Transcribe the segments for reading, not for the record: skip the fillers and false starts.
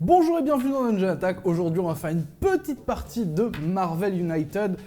Bonjour et bienvenue dans Dungeon Attack. Aujourd'hui, on va faire une petite partie de Marvel United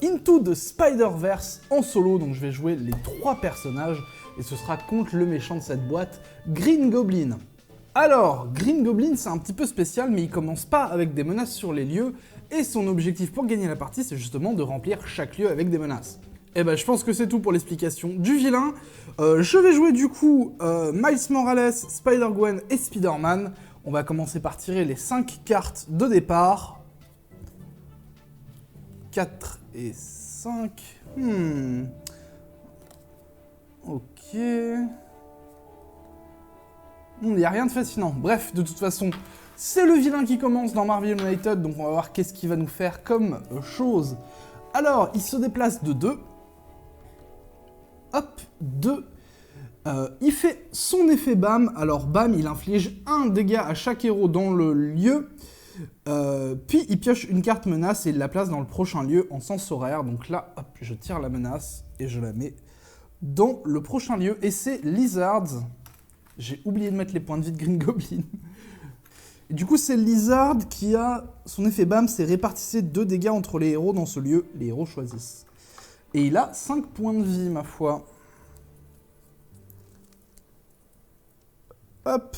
Into the Spider-Verse en solo. Donc, je vais jouer les 3 personnages et ce sera contre le méchant de cette boîte, Green Goblin. Alors, Green Goblin, c'est un petit peu spécial, mais il commence pas avec des menaces sur les lieux et son objectif pour gagner la partie, c'est justement de remplir chaque lieu avec des menaces. Et ben, je pense que c'est tout pour l'explication du vilain. Je vais jouer du coup Miles Morales, Spider-Gwen et Spider-Man. On va commencer par tirer les 5 cartes de départ. 4 et 5. Ok. Il n'y a rien de fascinant. Bref, de toute façon, c'est le vilain qui commence dans Marvel United, donc on va voir qu'est-ce qu'il va nous faire comme chose. Alors, il se déplace de 2. Hop, 2. Il fait son effet BAM. Alors BAM, il inflige 1 dégât à chaque héros dans le lieu. Puis il pioche une carte menace et il la place dans le prochain lieu en sens horaire. Donc là, hop, je tire la menace et je la mets dans le prochain lieu. Et c'est Lizard. J'ai oublié de mettre les points de vie de Green Goblin. Et du coup, c'est Lizard qui a son effet BAM, c'est répartissez 2 dégâts entre les héros dans ce lieu. Les héros choisissent. Et il a 5 points de vie, ma foi. Hop.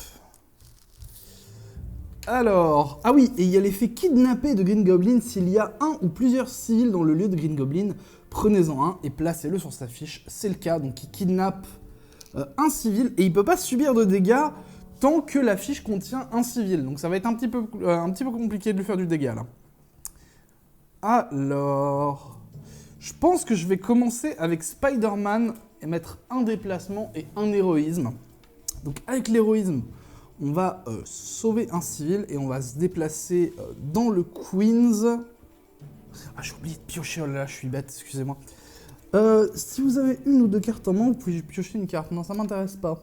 Alors, ah oui, et il y a l'effet kidnapper de Green Goblin. S'il y a un ou plusieurs civils dans le lieu de Green Goblin, prenez-en un et placez-le sur sa fiche. C'est le cas, donc il kidnappe un civil et il peut pas subir de dégâts tant que la fiche contient un civil. Donc ça va être un petit peu compliqué de lui faire du dégât là. Alors, je pense que je vais commencer avec Spider-Man et mettre un déplacement et un héroïsme. Donc avec l'héroïsme, on va sauver un civil et on va se déplacer dans le Queens. Ah, j'ai oublié de piocher, oh là là, je suis bête, excusez-moi. Si vous avez une ou 2 cartes en main, vous pouvez piocher une carte. Non, ça m'intéresse pas.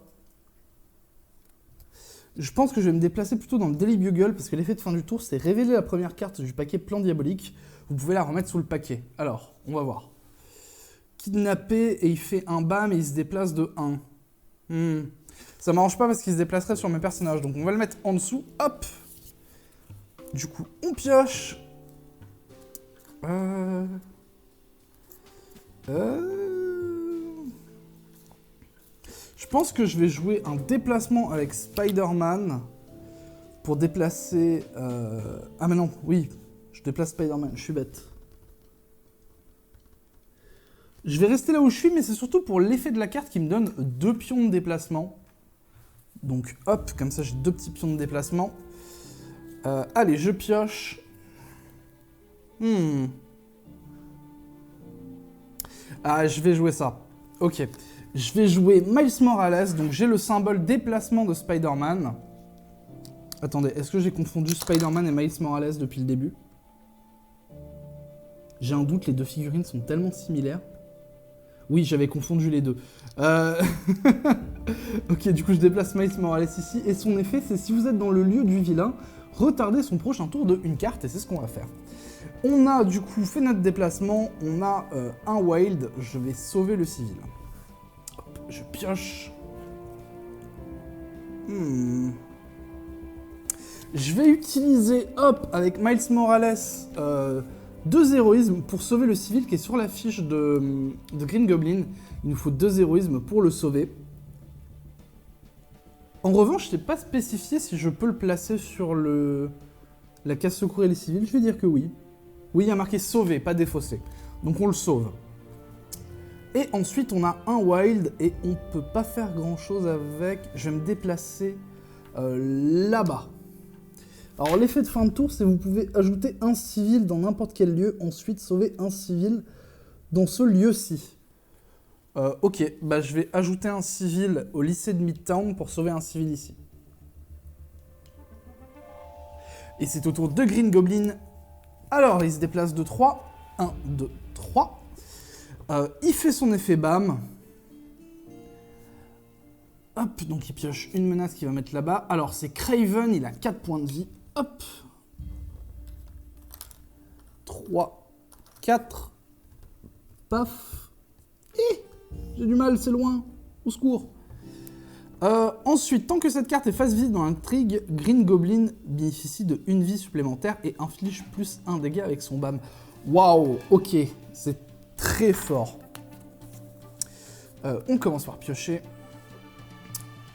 Je pense que je vais me déplacer plutôt dans le Daily Bugle, parce que l'effet de fin du tour, c'est révéler la première carte du paquet Plan Diabolique. Vous pouvez la remettre sous le paquet. Alors, on va voir. Kidnappé, et il fait un BAM et il se déplace de 1. Ça m'arrange pas parce qu'il se déplacerait sur mes personnages, donc on va le mettre en dessous. Hop. Du coup, on pioche. Je pense que je vais jouer un déplacement avec Spider-Man pour déplacer... Ah mais non, oui, je déplace Spider-Man, je suis bête. Je vais rester là où je suis, mais c'est surtout pour l'effet de la carte qui me donne 2 pions de déplacement. Donc hop, comme ça j'ai 2 petits pions de déplacement. Allez, je pioche. Ah, je vais jouer ça. Ok. Je vais jouer Miles Morales, donc j'ai le symbole déplacement de Spider-Man. Attendez, est-ce que j'ai confondu Spider-Man et Miles Morales depuis le début? J'ai un doute, les 2 figurines sont tellement similaires. Oui, j'avais confondu les 2. Ok, du coup, je déplace Miles Morales ici. Et son effet, c'est si vous êtes dans le lieu du vilain, retardez son prochain tour de 1 carte, et c'est ce qu'on va faire. On a, du coup, fait notre déplacement. On a un wild. Je vais sauver le civil. Hop, je pioche. Je vais utiliser, hop, avec Miles Morales... 2 héroïsmes pour sauver le civil qui est sur la fiche de Green Goblin. Il nous faut 2 héroïsmes pour le sauver. En revanche, je n'ai pas spécifié si je peux le placer sur la case secourir les civils. Je vais dire que oui. Oui, il y a marqué sauver, pas défausser. Donc on le sauve. Et ensuite, on a un wild et on peut pas faire grand chose avec. Je vais me déplacer là-bas. Alors l'effet de fin de tour, c'est que vous pouvez ajouter un civil dans n'importe quel lieu, ensuite sauver un civil dans ce lieu-ci. Ok, bah je vais ajouter un civil au lycée de Midtown pour sauver un civil ici. Et c'est au tour de Green Goblin. Alors il se déplace de 3. 1, 2, 3. Il fait son effet BAM. Hop, donc il pioche une menace qu'il va mettre là-bas. Alors c'est Craven, il a 4 points de vie. Hop. 3, 4. Paf. J'ai du mal, c'est loin. Au secours. Ensuite, tant que cette carte est face vide dans l'intrigue, Green Goblin bénéficie de 1 vie supplémentaire et inflige plus 1 dégât avec son BAM. Waouh, ok, c'est très fort. On commence par piocher.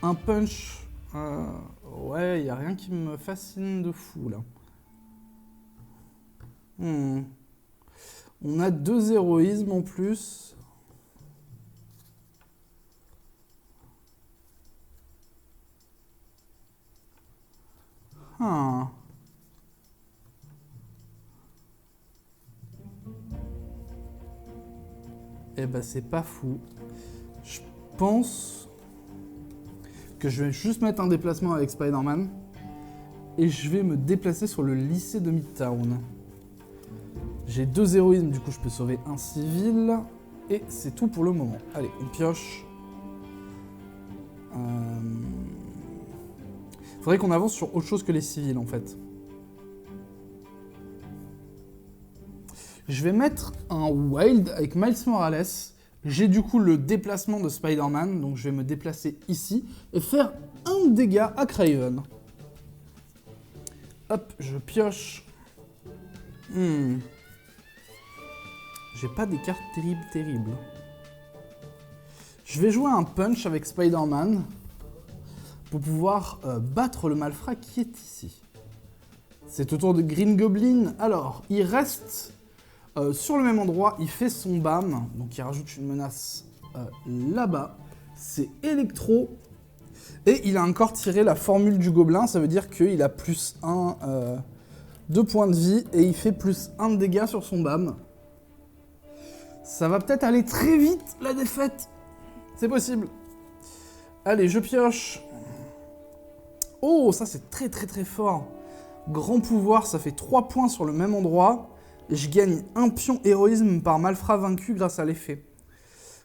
Un punch. Ouais, il n'y a rien qui me fascine de fou, là. On a 2 héroïsmes en plus. Eh ben, c'est pas fou. Je pense que je vais juste mettre un déplacement avec Spider-Man et je vais me déplacer sur le lycée de Midtown. J'ai 2 héroïsmes, du coup je peux sauver un civil et c'est tout pour le moment. Allez, on pioche. Faudrait qu'on avance sur autre chose que les civils en fait. Je vais mettre un Wild avec Miles Morales. J'ai du coup le déplacement de Spider-Man, donc je vais me déplacer ici et faire 1 dégât à Kraven. Hop, je pioche. J'ai pas des cartes terribles. Je vais jouer un punch avec Spider-Man pour pouvoir battre le malfrat qui est ici. C'est au tour de Green Goblin. Alors, il reste sur le même endroit, il fait son BAM, donc il rajoute une menace là-bas. C'est électro. Et il a encore tiré la formule du gobelin, ça veut dire qu'il a plus 1 de points de vie et il fait plus 1 de dégâts sur son BAM. Ça va peut-être aller très vite, la défaite. C'est possible. Allez, je pioche. Oh, ça c'est très fort. Grand pouvoir, ça fait 3 points sur le même endroit. Et je gagne 1 pion héroïsme par malfrat vaincu grâce à l'effet.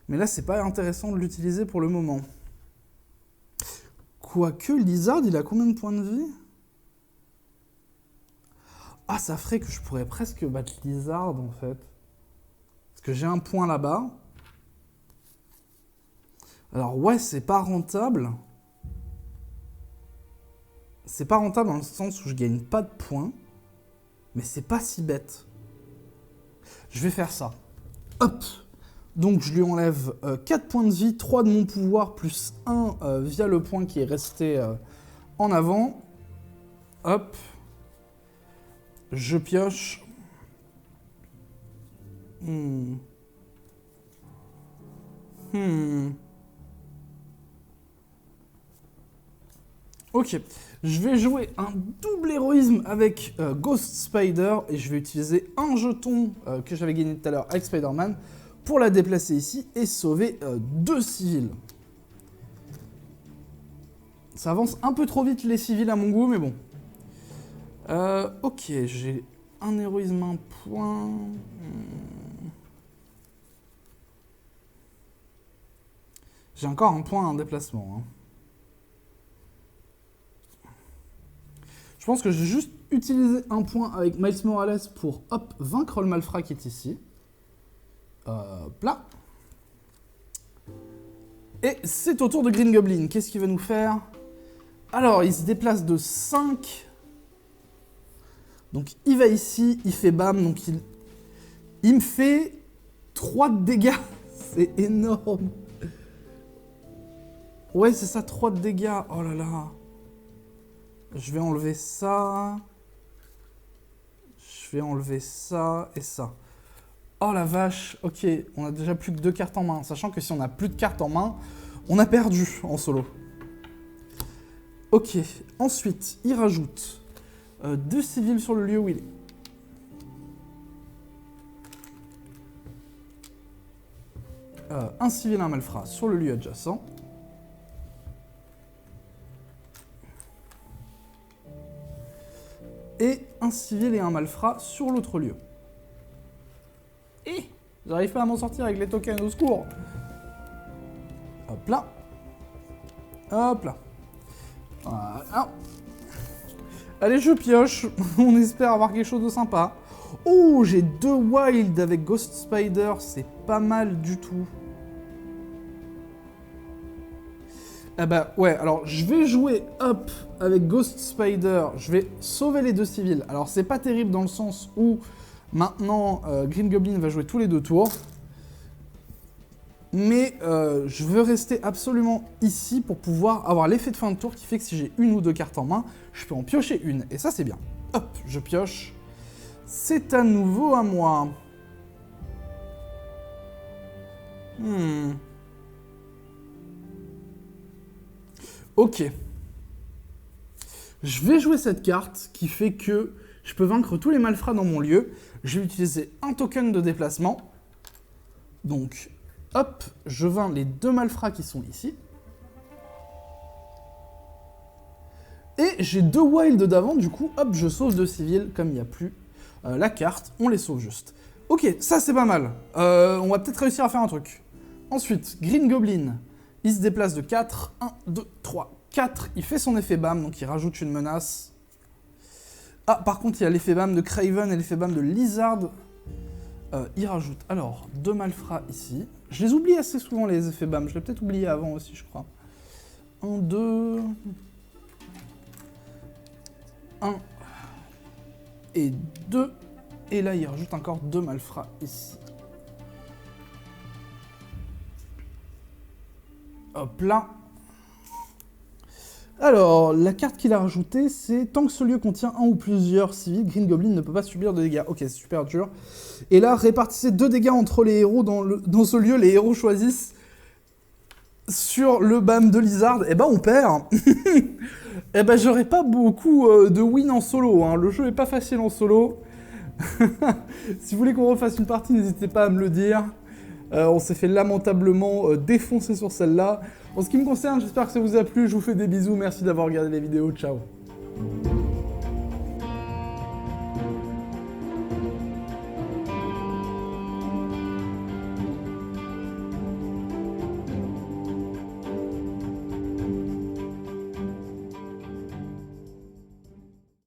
Mais là, c'est pas intéressant de l'utiliser pour le moment. Quoique, Lizard, il a combien de points de vie? Ah, ça ferait que je pourrais presque battre Lizard, en fait. Parce que j'ai un point là-bas. Alors, ouais, c'est pas rentable. C'est pas rentable dans le sens où je gagne pas de points. Mais c'est pas si bête. Je vais faire ça. Hop. Donc je lui enlève 4 points de vie, 3 de mon pouvoir, plus 1 via le point qui est resté en avant. Hop. Je pioche. Ok. Je vais jouer un double héroïsme avec Ghost Spider et je vais utiliser un jeton que j'avais gagné tout à l'heure avec Spider-Man pour la déplacer ici et sauver 2 civils. Ça avance un peu trop vite les civils à mon goût, mais bon. Ok, j'ai un héroïsme, un point. J'ai encore un point à un déplacement. Je pense que je vais juste utiliser un point avec Miles Morales pour, hop, vaincre le malfrat qui est ici. Hop là. Et c'est au tour de Green Goblin. Qu'est-ce qu'il va nous faire? Alors, il se déplace de 5. Donc, il va ici, il fait bam. Donc, il me fait 3 de dégâts. C'est énorme. Ouais, c'est ça, 3 de dégâts. Oh là là. Je vais enlever ça. Je vais enlever ça et ça. Oh la vache, ok, on a déjà plus que 2 cartes en main. Sachant que si on a plus de cartes en main, on a perdu en solo. Ok, ensuite, il rajoute 2 civils sur le lieu où il est. Un civil et un malfrat sur le lieu adjacent. Et un civil et un malfrat sur l'autre lieu. Et j'arrive pas à m'en sortir avec les tokens, au secours. Hop là. Hop là. Voilà. Allez, je pioche. On espère avoir quelque chose de sympa. Oh, j'ai 2 wild avec Ghost Spider. C'est pas mal du tout. Ah bah ouais, alors je vais jouer hop avec Ghost Spider, je vais sauver les 2 civils. Alors c'est pas terrible dans le sens où maintenant Green Goblin va jouer tous les 2 tours. Mais je veux rester absolument ici pour pouvoir avoir l'effet de fin de tour qui fait que si j'ai 1 ou 2 cartes en main, je peux en piocher une. Et ça c'est bien. Hop, je pioche. C'est à nouveau à moi. Ok. Je vais jouer cette carte qui fait que je peux vaincre tous les malfrats dans mon lieu. Je vais utiliser un token de déplacement. Donc, hop, je vainc les 2 malfrats qui sont ici. Et j'ai 2 wild d'avant, du coup, hop, je sauve 2 civils, comme il n'y a plus la carte, on les sauve juste. Ok, ça c'est pas mal. On va peut-être réussir à faire un truc. Ensuite, Green Goblin, il se déplace de 4. 1, 2, 3, 4. Il fait son effet BAM, donc il rajoute une menace. Ah, par contre, il y a l'effet BAM de Craven et l'effet BAM de Lizard. Il rajoute, alors, 2 malfrats ici. Je les oublie assez souvent, les effets BAM. Je l'ai peut-être oublié avant aussi, je crois. 1, 2... 1 et 2. Et là, il rajoute encore 2 malfrats ici. Hop là. Alors, la carte qu'il a rajoutée, c'est tant que ce lieu contient un ou plusieurs civils, Green Goblin ne peut pas subir de dégâts. Ok, c'est super dur. Et là, répartissez 2 dégâts entre les héros dans ce lieu. Les héros choisissent sur le BAM de Lizard. Eh ben, on perd. Eh ben, j'aurais pas beaucoup de win en solo. Hein. Le jeu est pas facile en solo. Si vous voulez qu'on refasse une partie, n'hésitez pas à me le dire. On s'est fait lamentablement défoncer sur celle-là. En ce qui me concerne, j'espère que ça vous a plu. Je vous fais des bisous. Merci d'avoir regardé la vidéo. Ciao.